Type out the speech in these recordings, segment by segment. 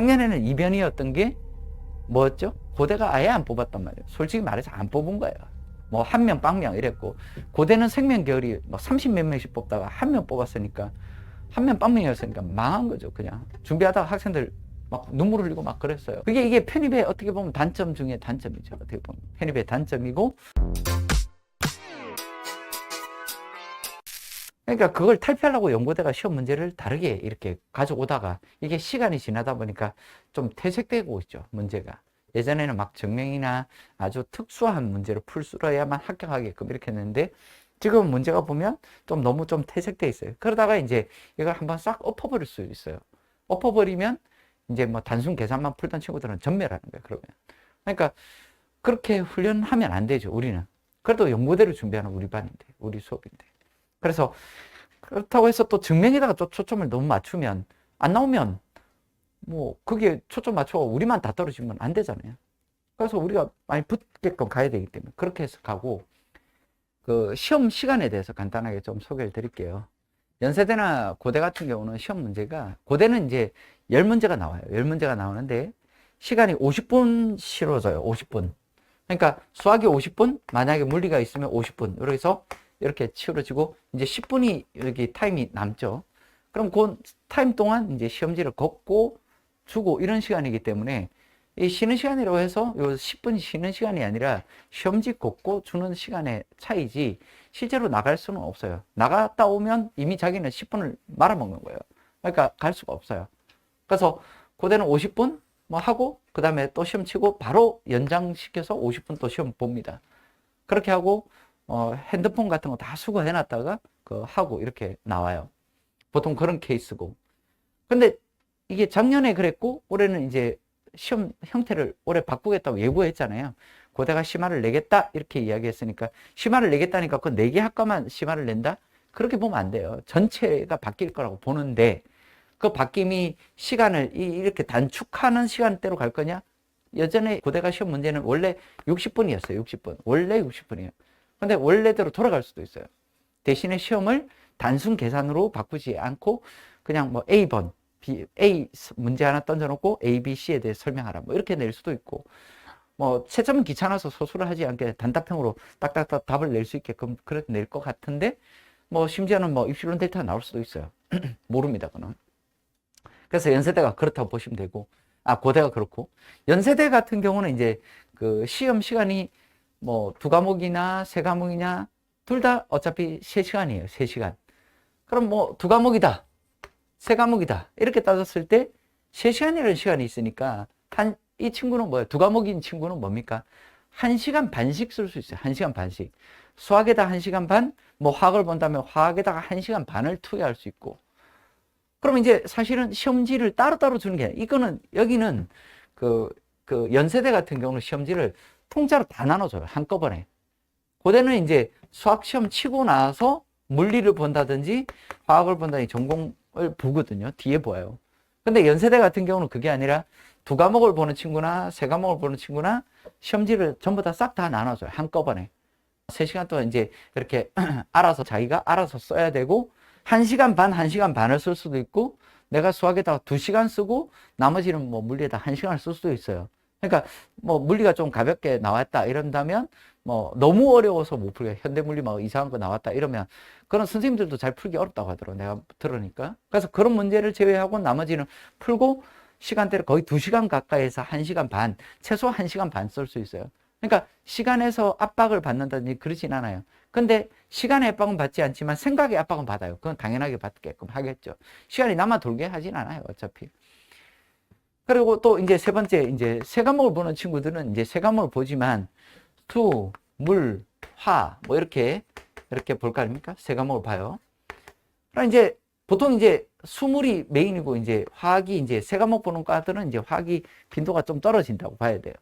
작년에는 이변이었던 게 뭐였죠? 고대가 아예 안 뽑았단 말이에요. 솔직히 말해서 안 뽑은 거예요. 뭐 한 명 빵명 이랬고, 고대는 생명계열이 뭐 30몇 명씩 뽑다가 한 명 뽑았으니까, 한 명 빵명이었으니까 망한 거죠. 그냥 준비하다가 학생들 막 눈물 흘리고 막 그랬어요. 이게 편입의 어떻게 보면 단점 중에 단점이죠. 어떻게 보면 편입의 단점이고, 그러니까 그걸 탈피하려고 연고대가 시험 문제를 다르게 이렇게 가져오다가 이게 시간이 지나다 보니까 좀 퇴색되고 있죠, 문제가. 예전에는 막 증명이나 아주 특수한 문제를 풀어야만 합격하게끔 이렇게 했는데, 지금 문제가 보면 좀 너무 좀 퇴색돼 있어요. 그러다가 이제 이걸 한번 싹 엎어버릴 수 있어요. 엎어버리면 이제 뭐 단순 계산만 풀던 친구들은 전멸하는 거예요, 그러면. 그러니까 그렇게 훈련하면 안 되죠, 우리는. 그래도 연고대를 준비하는 우리 반인데, 우리 수업인데. 그래서 그렇다고 해서 또 증명에다가 또 초점을 너무 맞추면, 안 나오면 뭐 그게 초점 맞춰 우리만 다 떨어지면 안 되잖아요. 그래서 우리가 많이 붙게끔 가야 되기 때문에 그렇게 해서 가고, 그 시험 시간에 대해서 간단하게 좀 소개를 드릴게요. 연세대나 고대 같은 경우는 시험 문제가, 고대는 이제 10문제가 나와요. 10문제가 나오는데 시간이 50분 치러져요. 50분. 그러니까 수학이 50분, 만약에 물리가 있으면 50분. 이렇게 해서 이렇게 치러지고 이제 10분이 여기 타임이 남죠. 그럼 그 타임 동안 이제 시험지를 걷고 주고 이런 시간이기 때문에, 이 쉬는 시간이라고 해서 요 10분이 쉬는 시간이 아니라 시험지 걷고 주는 시간의 차이지, 실제로 나갈 수는 없어요. 나갔다 오면 이미 자기는 10분을 말아먹는 거예요. 그러니까 갈 수가 없어요. 그래서 고대는 50분 뭐 하고 그 다음에 또 시험 치고 바로 연장시켜서 50분 또 시험 봅니다. 그렇게 하고 핸드폰 같은 거 다 수거해 놨다가 그 하고 이렇게 나와요. 보통 그런 케이스고. 근데 이게 작년에 그랬고 올해는 이제 시험 형태를 올해 바꾸겠다고 예고했잖아요. 고대가 심화를 내겠다 이렇게 이야기했으니까, 심화를 내겠다니까 그 4개 학과만 심화를 낸다? 그렇게 보면 안 돼요. 전체가 바뀔 거라고 보는데, 그 바뀜이 시간을 이렇게 단축하는 시간대로 갈 거냐? 예전에 고대가 시험 문제는 원래 60분이었어요. 60분. 원래 60분이에요. 근데 원래대로 돌아갈 수도 있어요. 대신에 시험을 단순 계산으로 바꾸지 않고 그냥 뭐 A번, A 문제 하나 던져놓고 A, B, C에 대해 설명하라. 뭐 이렇게 낼 수도 있고, 뭐 채점은 귀찮아서 소수를 하지 않게 단답형으로 딱딱딱 답을 낼 수 있게끔 그렇게 낼 것 같은데, 뭐 심지어는 뭐 입시론 데이터가 나올 수도 있어요. 모릅니다, 그는. 그래서 연세대가 그렇다고 보시면 되고, 고대가 그렇고, 연세대 같은 경우는 이제 그 시험 시간이 뭐 2과목이나 3과목이냐 둘 다 어차피 3시간이에요. 3시간. 그럼 뭐 2과목이다, 3과목이다 이렇게 따졌을 때 3시간이라는 시간이 있으니까, 이 친구는 뭐예요? 2과목인 친구는 뭡니까? 1시간 반씩 쓸 수 있어요. 1시간 반씩. 수학에다 1시간 반, 뭐 화학을 본다면 화학에다가 1시간 반을 투여할 수 있고. 그럼 이제 사실은 시험지를 따로따로 주는 게 아니라, 이거는 여기는 그 연세대 같은 경우는 시험지를 통째로 다 나눠줘요. 한꺼번에. 고대는 이제 수학 시험 치고 나서 물리를 본다든지 화학을 본다든지 전공을 보거든요. 뒤에 보여요. 근데 연세대 같은 경우는 그게 아니라 2과목을 보는 친구나 3과목을 보는 친구나 시험지를 전부 다 싹 다 나눠줘요. 한꺼번에. 3시간 동안 이제 이렇게 알아서 자기가 알아서 써야 되고, 1시간 반, 1시간 반을 쓸 수도 있고, 내가 수학에다가 2시간 쓰고 나머지는 뭐 물리에다 1시간을 쓸 수도 있어요. 그러니까 뭐 물리가 좀 가볍게 나왔다 이런다면, 뭐 너무 어려워서 못 풀게, 현대물리 막 이상한 거 나왔다 이러면 그런 선생님들도 잘 풀기 어렵다고 하더라고, 내가 들으니까. 그래서 그런 문제를 제외하고 나머지는 풀고, 시간대를 거의 2시간 가까이에서 1시간 반, 최소 1시간 반 쓸 수 있어요. 그러니까 시간에서 압박을 받는다든지 그러진 않아요. 근데 시간의 압박은 받지 않지만 생각의 압박은 받아요. 그건 당연하게 받게끔 하겠죠. 시간이 남아 돌게 하진 않아요, 어차피. 그리고 또 이제 세 번째, 이제 3과목을 보는 친구들은 이제 3과목을 보지만 수, 물, 화, 뭐 이렇게 볼 거 아닙니까? 3과목을 봐요. 그럼 이제 보통 이제 수물이 메인이고, 이제 화학이 이제 3과목 보는 과들은 이제 화학이 빈도가 좀 떨어진다고 봐야 돼요.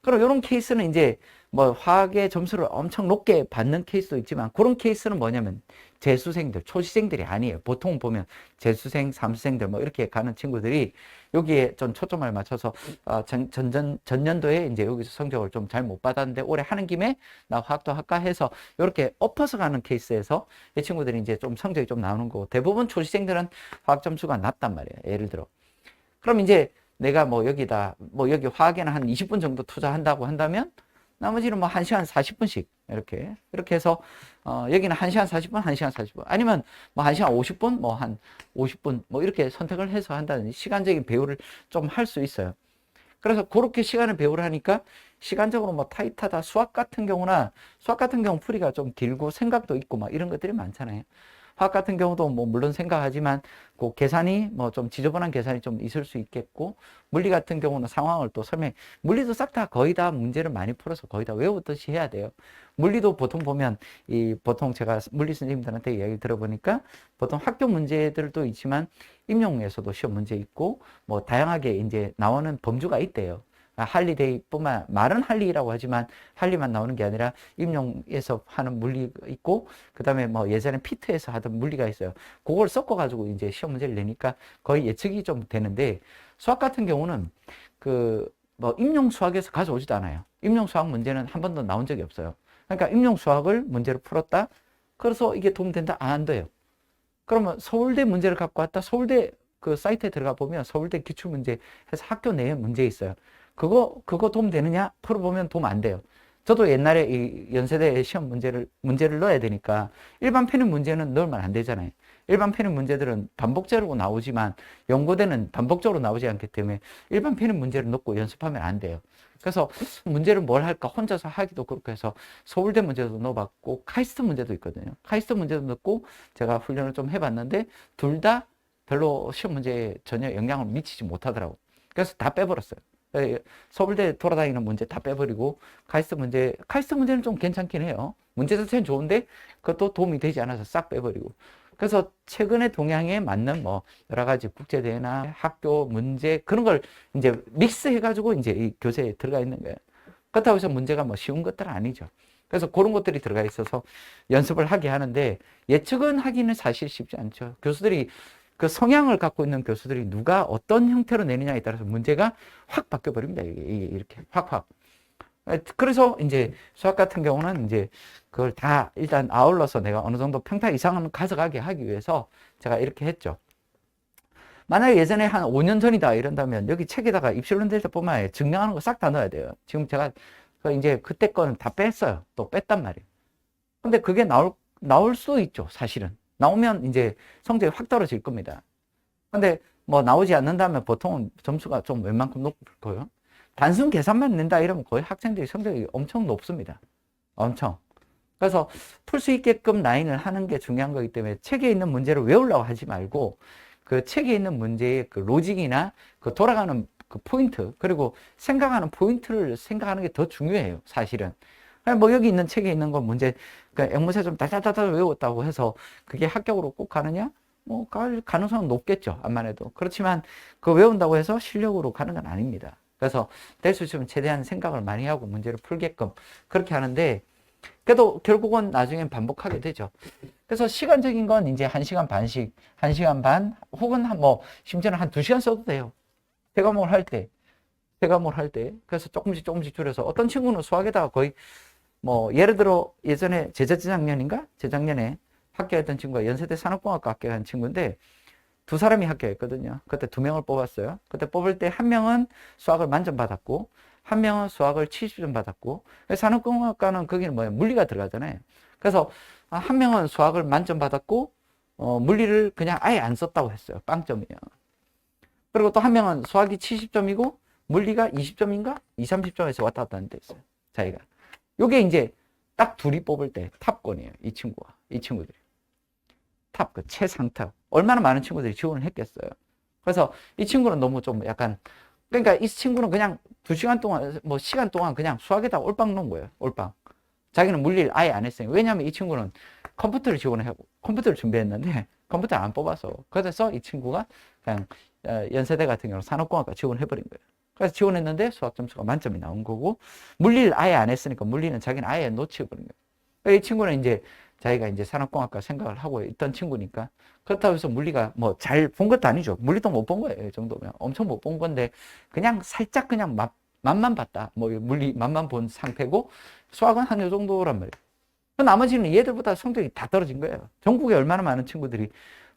그럼 이런 케이스는 이제 뭐 화학의 점수를 엄청 높게 받는 케이스도 있지만, 그런 케이스는 뭐냐면 재수생들, 초시생들이 아니에요. 보통 보면 재수생, 삼수생들 뭐 이렇게 가는 친구들이 여기에 좀 초점을 맞춰서 전년도에 이제 여기서 성적을 좀 잘 못 받았는데 올해 하는 김에 나 화학도 할까 해서 이렇게 엎어서 가는 케이스에서 이 친구들이 이제 좀 성적이 좀 나오는 거고, 대부분 초시생들은 화학 점수가 낮단 말이에요. 예를 들어. 그럼 이제 내가 뭐 여기다, 뭐 여기 화학에는 한 20분 정도 투자한다고 한다면, 나머지는 뭐 1시간 40분씩, 이렇게 해서, 여기는 1시간 40분, 1시간 40분. 아니면 뭐 1시간 50분, 뭐 한 50분, 뭐 이렇게 선택을 해서 한다든지 시간적인 배분을 좀 할 수 있어요. 그래서 그렇게 시간을 배분을 하니까 시간적으로 뭐 타이트하다. 수학 같은 경우 풀이가 좀 길고 생각도 있고 막 이런 것들이 많잖아요. 화학 같은 경우도 뭐 물론 생각하지만 그 계산이 뭐 좀 지저분한 계산이 좀 있을 수 있겠고, 물리 같은 경우는 상황을 또 물리도 싹 다 거의 다 문제를 많이 풀어서 거의 다 외우듯이 해야 돼요. 물리도 보통 보면 보통 제가 물리 선생님들한테 이야기 들어보니까 보통 학교 문제들도 있지만 임용에서도 시험 문제 있고 뭐 다양하게 이제 나오는 범주가 있대요. 할리데이뿐만, 말은 할리라고 하지만 할리만 나오는 게 아니라 임용에서 하는 물리가 있고, 그 다음에 뭐 예전에 피트에서 하던 물리가 있어요. 그걸 섞어가지고 이제 시험 문제를 내니까 거의 예측이 좀 되는데, 수학 같은 경우는 그 뭐 임용 수학에서 가져오지도 않아요. 임용 수학 문제는 한 번도 나온 적이 없어요. 그러니까 임용 수학을 문제로 풀었다, 그래서 이게 도움된다? 안 돼요. 그러면 서울대 문제를 갖고 왔다, 서울대 그 사이트에 들어가 보면 서울대 기출문제 해서 학교 내에 문제 있어요. 그거 도움 되느냐? 풀어보면 도움 안 돼요. 저도 옛날에 이 연세대 시험 문제를 넣어야 되니까 일반 편입 문제는 넣으면 안 되잖아요. 일반 편입 문제들은 반복적으로 나오지만 연고대는 반복적으로 나오지 않기 때문에 일반 편입 문제를 넣고 연습하면 안 돼요. 그래서 문제를 뭘 할까 혼자서 하기도 그렇고 해서 서울대 문제도 넣어봤고 카이스트 문제도 있거든요. 카이스트 문제도 넣고 제가 훈련을 좀 해봤는데 둘 다 별로 시험 문제에 전혀 영향을 미치지 못하더라고. 그래서 다 빼버렸어요. 서울대 돌아다니는 문제 다 빼버리고 카이스트 문제는 좀 괜찮긴 해요. 문제 자체는 좋은데 그것도 도움이 되지 않아서 싹 빼버리고. 그래서 최근의 동향에 맞는 뭐 여러 가지 국제대회나 학교 문제 그런 걸 이제 믹스해가지고 이제 이 교재에 들어가 있는 거예요. 그렇다고 해서 문제가 뭐 쉬운 것들은 아니죠. 그래서 그런 것들이 들어가 있어서 연습을 하게 하는데, 예측은 하기는 사실 쉽지 않죠. 교수들이 그 성향을 갖고 있는 교수들이 누가 어떤 형태로 내느냐에 따라서 문제가 확 바뀌어 버립니다. 이게 이렇게 확. 그래서 이제 수학 같은 경우는 이제 그걸 다 일단 아울러서 내가 어느 정도 평타 이상은 가져가게 하기 위해서 제가 이렇게 했죠. 만약에 예전에 한 5년 전이다 이런다면 여기 책에다가 입실론 델타뿐만 아니라 증명하는 거 싹 다 넣어야 돼요. 지금 제가 이제 그때 거는 다 뺐어요. 또 뺐단 말이에요. 근데 그게 나올 수 있죠. 사실은. 나오면 이제 성적이 확 떨어질 겁니다. 근데 뭐 나오지 않는다면 보통은 점수가 좀 웬만큼 높을 거예요. 단순 계산만 낸다 이러면 거의 학생들이 성적이 엄청 높습니다. 엄청. 그래서 풀 수 있게끔 라인을 하는 게 중요한 거기 때문에 책에 있는 문제를 외우려고 하지 말고 그 책에 있는 문제의 그 로직이나 그 돌아가는 그 포인트, 그리고 생각하는 포인트를 생각하는 게 더 중요해요. 사실은. 뭐 여기 있는 책에 있는 건 문제, 그러니까 앵무새 좀 다다다다 외웠다고 해서 그게 합격으로 꼭 가느냐? 뭐 갈 가능성은 높겠죠. 암만 해도. 그렇지만 그 외운다고 해서 실력으로 가는 건 아닙니다. 그래서 될 수 있으면 최대한 생각을 많이 하고 문제를 풀게끔 그렇게 하는데, 그래도 결국은 나중엔 반복하게 되죠. 그래서 시간적인 건 이제 1시간 반씩, 1시간 반, 혹은 뭐 심지어는 한 2시간 써도 돼요. 세과목을 할 때. 그래서 조금씩 줄여서 어떤 친구는 수학에다가 거의 뭐 예를 들어 예전에 재작년에 합격했던 친구가 연세대 산업공학과 합격한 친구인데, 두 사람이 합격했거든요. 그때 2명을 뽑았어요. 그때 뽑을 때 한 명은 수학을 만점 받았고 한 명은 수학을 70점 받았고, 산업공학과는 거기는 뭐예요? 물리가 들어가잖아요. 그래서 한 명은 수학을 만점 받았고 물리를 그냥 아예 안 썼다고 했어요. 빵점이에요. 그리고 또 한 명은 수학이 70점이고 물리가 20점인가? 20, 30점에서 왔다 갔다 하는 데 있어요. 자기가. 요게 이제 딱 둘이 뽑을 때 탑권이에요. 이 친구들이. 탑, 그 최상탑. 얼마나 많은 친구들이 지원을 했겠어요. 그래서 이 친구는 너무 좀 약간, 그러니까 이 친구는 그냥 2시간 동안, 뭐 시간 동안 그냥 수학에다 올빵 놓은 거예요. 올빵. 자기는 물리를 아예 안 했어요. 왜냐하면 이 친구는 컴퓨터를 지원하고 컴퓨터를 준비했는데 컴퓨터 안 뽑아서. 그래서 이 친구가 그냥 연세대 같은 경우는 산업공학과 지원해버린 거예요. 그래서 지원했는데 수학 점수가 만점이 나온 거고, 물리를 아예 안 했으니까 물리는 자기는 아예 놓쳐버린 거예요. 이 친구는 이제 자기가 이제 산업공학과 생각을 하고 있던 친구니까, 그렇다고 해서 물리가 뭐 잘 본 것도 아니죠. 물리도 못 본 거예요. 이 정도면. 엄청 못 본 건데, 그냥 살짝 그냥 맛만 봤다. 뭐 물리 맛만 본 상태고, 수학은 한 요 정도란 말이에요. 나머지는 얘들보다 성적이 다 떨어진 거예요. 전국에 얼마나 많은 친구들이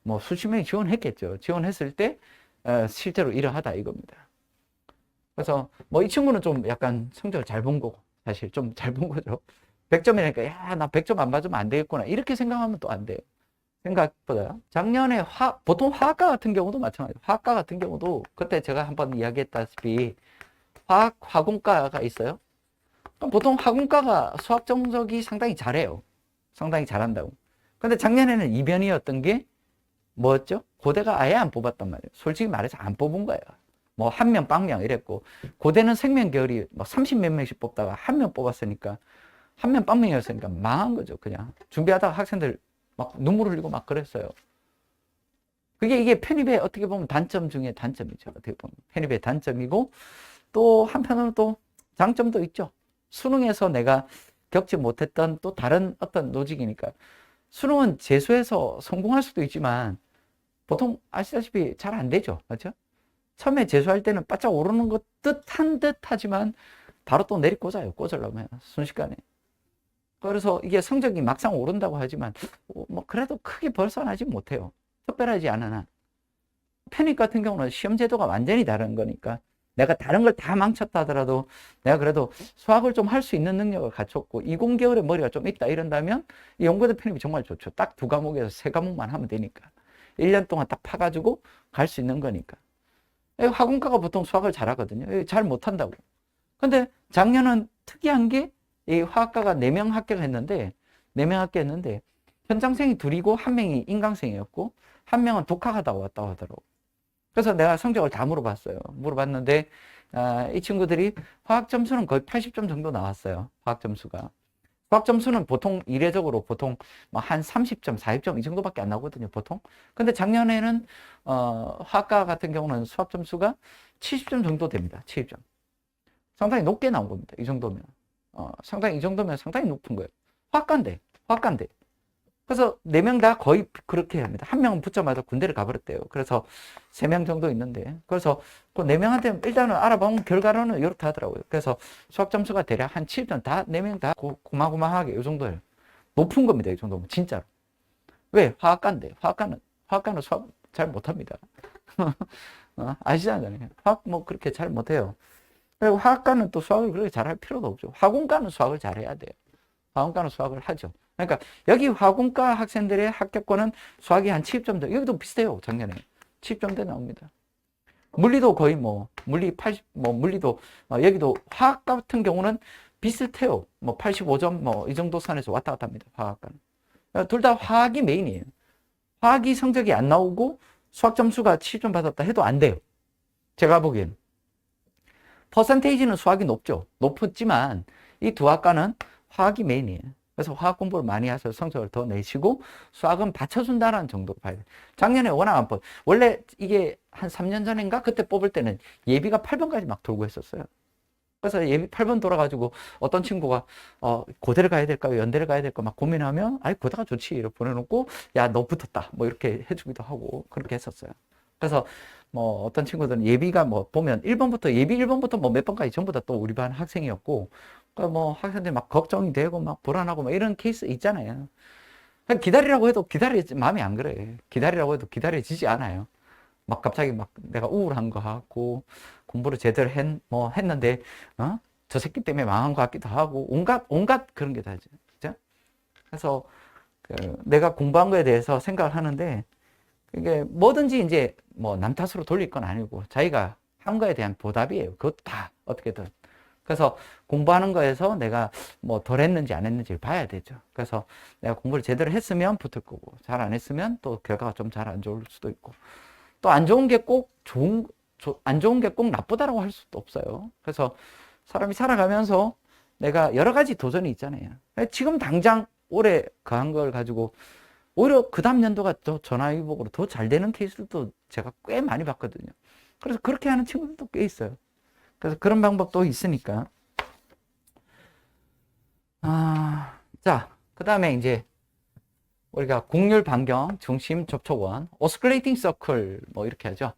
뭐 수십 명이 지원했겠죠. 지원했을 때 실제로 이러하다 이겁니다. 그래서 뭐 이 친구는 좀 약간 성적을 잘 본 거고, 사실 좀 잘 본 거죠. 100점이니까 야, 나 100점 안 맞으면 안 되겠구나. 이렇게 생각하면 또 안 돼요. 생각보다. 작년에 보통 화학과 같은 경우도 마찬가지예요. 화학과 같은 경우도 그때 제가 한번 이야기했다시피 화공과가 있어요. 그럼 보통 화공과가 수학 정석이 상당히 잘해요. 상당히 잘한다고. 근데 작년에는 이변이었던 게 뭐였죠? 고대가 아예 안 뽑았단 말이에요. 솔직히 말해서 안 뽑은 거예요. 뭐 한 명, 빵명 이랬고, 고대는 생명계열이 막 30 몇 명씩 뽑다가 한 명 뽑았으니까, 한 명 빵명이었으니까 망한 거죠. 그냥 준비하다가 학생들 막 눈물 흘리고 막 그랬어요. 이게 편입의 어떻게 보면 단점 중에 단점이죠. 어떻게 보면 편입의 단점이고, 또 한편으로 또 장점도 있죠. 수능에서 내가 겪지 못했던 또 다른 어떤 노직이니까. 수능은 재수해서 성공할 수도 있지만 보통 아시다시피 잘 안 되죠. 그렇죠? 처음에 재수할 때는 바짝 오르는 것 듯한 듯 하지만 바로 또 내리꽂아요. 꽂으려면 순식간에. 그래서 이게 성적이 막상 오른다고 하지만 뭐 그래도 크게 벗어나지 못해요. 특별하지 않은 한. 편입 같은 경우는 시험 제도가 완전히 다른 거니까 내가 다른 걸 다 망쳤다 하더라도 내가 그래도 수학을 좀 할 수 있는 능력을 갖췄고 이공계열의 머리가 좀 있다 이런다면 이 연구대 편입이 정말 좋죠. 딱 2과목에서 3과목만 하면 되니까 1년 동안 딱 파가지고 갈 수 있는 거니까. 화공과가 보통 수학을 잘하거든요. 잘 못한다고. 근데 작년은 특이한 게 이 화학과가 4명 합격했는데 4명 합격했는데 현장생이 2이고 1명이 인강생이었고 1명은 독학하다 왔다 하더라고. 그래서 내가 성적을 다 물어봤어요. 물어봤는데 이 친구들이 화학 점수는 거의 80점 정도 나왔어요. 화학 점수가. 수학 점수는 보통 이례적으로 보통 한 30점, 40점 이 정도밖에 안 나오거든요, 보통. 근데 작년에는 화학과 같은 경우는 수학 점수가 70점 정도 됩니다. 70점. 상당히 높게 나온 겁니다. 이 정도면. 상당히 이 정도면 상당히 높은 거예요. 화학과인데. 그래서 4명 다 거의 그렇게 합니다. 1명은 붙자마자 군대를 가버렸대요. 그래서 3명 정도 있는데. 그래서 그 4명한테 일단은 알아보면 결과로는 이렇게 하더라고요. 그래서 수학 점수가 대략 한 7점 다, 4명 다 고마고마하게 이 정도예요. 높은 겁니다. 이 정도면. 진짜로. 왜? 화학과인데. 화학과는 수학 잘 못합니다. 아시잖아요. 화학 뭐 그렇게 잘 못해요. 그리고 화학과는 또 수학을 그렇게 잘할 필요도 없죠. 화공과는 수학을 잘해야 돼요. 화공과는 수학을 하죠. 그러니까 여기 화공과 학생들의 합격권은 수학이 한 70점대, 여기도 비슷해요. 작년에 70점대 나옵니다. 물리도 거의 물리 80, 물리도 여기도 화학 같은 경우는 비슷해요. 85점 이 정도 선에서 왔다 갔다 합니다. 화학과는. 둘 다 화학이 메인이에요. 화학이 성적이 안 나오고 수학 점수가 70점 받았다 해도 안 돼요. 제가 보기엔. 퍼센테이지는 수학이 높지만 이 두 학과는 화학이 메인이에요. 그래서 화학 공부를 많이 해서 성적을 더 내시고 수학은 받쳐준다는 정도로 봐야 돼요. 작년에 워낙 안 뽑, 원래 이게 한 3년 전인가 그때 뽑을 때는 예비가 8번까지 막 돌고 했었어요. 그래서 예비 8번 돌아가지고 어떤 친구가 고대를 가야 될까 연대를 가야 될까 막 고민하면 아이 고대가 좋지 이렇게 보내놓고 야 너 붙었다 뭐 이렇게 해주기도 하고 그렇게 했었어요. 그래서 어떤 친구들은 예비가 보면 1번부터 예비 1번부터 몇 번까지 전부 다 또 우리 반 학생이었고 그러니까 학생들이 막 걱정이 되고 막 불안하고 막 이런 케이스 있잖아요. 기다리라고 해도 마음이 안 그래. 기다리라고 해도 기다려지지 않아요. 막 갑자기 막 내가 우울한 거 같고 공부를 제대로 했는데 저 새끼 때문에 망한 것 같기도 하고 온갖 그런 게 다죠. 그죠? 그래서 내가 공부한 거에 대해서 생각을 하는데 이게 뭐든지 이제 남 탓으로 돌릴 건 아니고 자기가 한 거에 대한 보답이에요. 그것도 다 어떻게든. 그래서 공부하는 거에서 내가 덜 했는지 안 했는지를 봐야 되죠. 그래서 내가 공부를 제대로 했으면 붙을 거고 잘 안 했으면 또 결과가 좀 잘 안 좋을 수도 있고 또 안 좋은 게 꼭 안 좋은 게 꼭 나쁘다라고 할 수도 없어요. 그래서 사람이 살아가면서 내가 여러 가지 도전이 있잖아요. 지금 당장 올해 그 한 걸 가지고 오히려 그 다음 연도가 더 전화위복으로 더 잘 되는 케이스도 제가 꽤 많이 봤거든요. 그래서 그렇게 하는 친구들도 꽤 있어요. 그래서 그런 방법도 있으니까. 자, 그 다음에 이제 우리가 곡률 반경 중심 접촉원, 오스클레이팅 서클 이렇게 하죠.